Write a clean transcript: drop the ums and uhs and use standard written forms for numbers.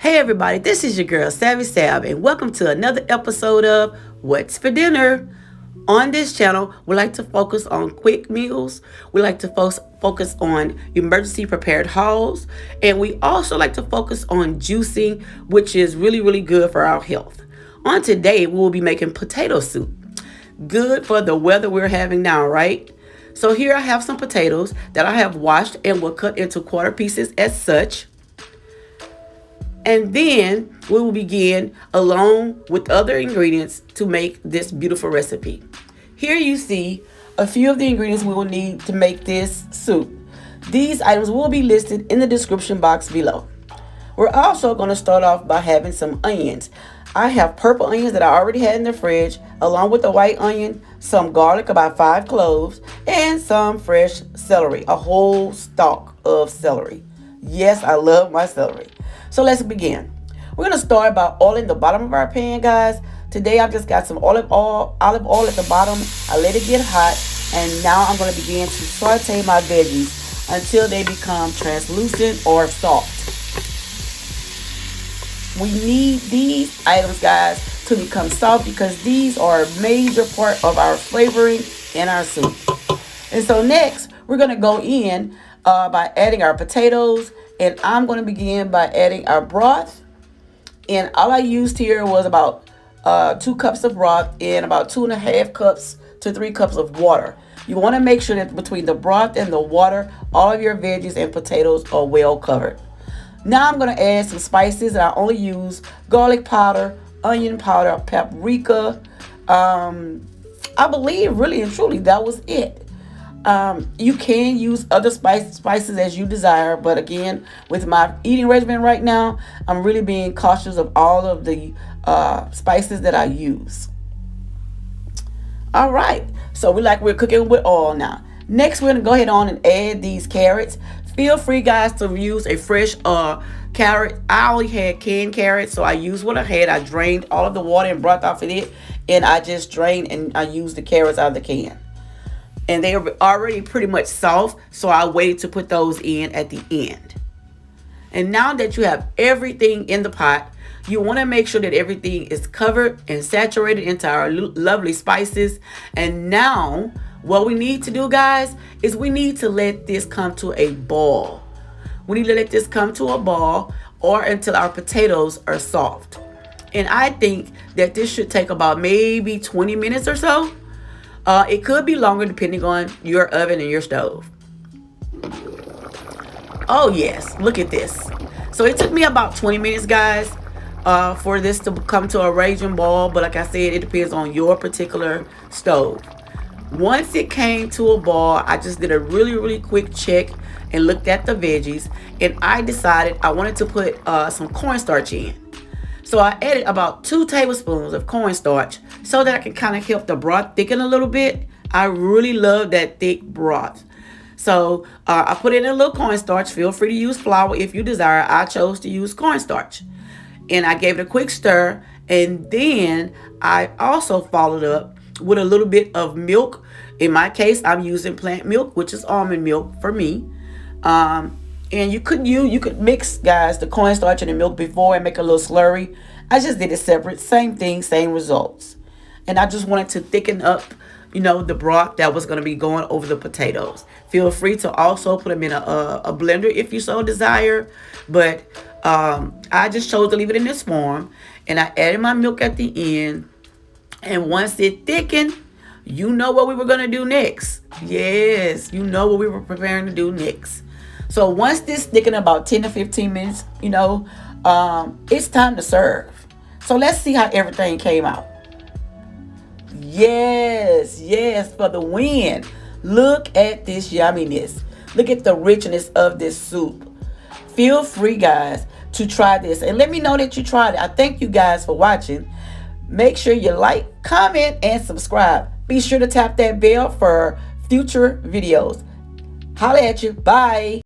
Hey everybody, this is your girl Savvy Sav, and welcome to another episode of What's for Dinner. On this channel, we like to focus on quick meals. We like to focus on emergency prepared hauls, and we also like to focus on juicing, which is really good for our health. On today, we will be making potato soup. Good for the weather we're having now, right? So here I have some potatoes that I have washed and will cut into quarter pieces as such. And then we will begin along with other ingredients to make this beautiful recipe. Here you see a few of the ingredients we will need to make this soup. These items will be listed in the description box below. We're also going to start off by having some onions. I have purple onions that I already had in the fridge, along with the white onion, some garlic, about 5 cloves, and some fresh celery, a whole stalk of celery. Yes, I love my celery. So let's begin. We're going to start by oiling the bottom of our pan, guys. Today I've just got some olive oil at the bottom. I let it get hot, and now I'm going to begin to saute my veggies until they become translucent or soft. We need these items, guys, to become soft because these are a major part of our flavoring in our soup. And so next, we're going to go in by adding our potatoes. And I'm going to begin by adding our broth. And all I used here was about 2 cups of broth and about 2.5 cups to 3 cups of water. You want to make sure that between the broth and the water, all of your veggies and potatoes are well covered. Now I'm going to add some spices. I only use garlic powder, onion powder, paprika. I believe really and truly that was it. You can use other spices as you desire, but again, with my eating regimen right now, I'm really being cautious of all of the spices that I use. All right, so we're cooking with oil now. Next, we're gonna go ahead on and add these carrots. Feel free, guys, to use a fresh carrot. I only had canned carrots, so I used what I had. I drained all of the water and broth off of it, and I just drained and I used the carrots out of the can. And they are already pretty much soft, so I waited to put those in at the end. And now that you have everything in the pot, you want to make sure that everything is covered and saturated into our lovely spices. And now what we need to do, guys, is we need to let this come to a boil. We need to let this come to a boil or until our potatoes are soft. And I think that this should take about maybe 20 minutes or so. It could be longer depending on your oven and your stove. Oh yes, look at this. So it took me about 20 minutes, guys, for this to come to a raging boil. But like I said, it depends on your particular stove. Once it came to a boil, I just did a really quick check and looked at the veggies. And I decided I wanted to put some cornstarch in. So I added about 2 tablespoons of cornstarch so that I can kind of help the broth thicken a little bit. I really love that thick broth. So I put in a little cornstarch. Feel free to use flour if you desire. I chose to use cornstarch. And I gave it a quick stir. And then I also followed up with a little bit of milk. In my case, I'm using plant milk, which is almond milk for me. And you could mix, guys, the cornstarch and the milk before and make a little slurry. I just did it separate. Same thing, same results. And I just wanted to thicken up, the broth that was going to be going over the potatoes. Feel free to also put them in a blender if you so desire. But I just chose to leave it in this form. And I added my milk at the end. And once it thickened, you know what we were going to do next. Yes, you know what we were preparing to do next. So once this thickened about 10 to 15 minutes, it's time to serve. So let's see how everything came out. Yes, for the win. Look at this yumminess. Look at the richness of this soup. Feel free, guys, to try this. And let me know that you tried it. I thank you guys for watching. Make sure you like, comment, and subscribe. Be sure to tap that bell for future videos. Holla at you. Bye.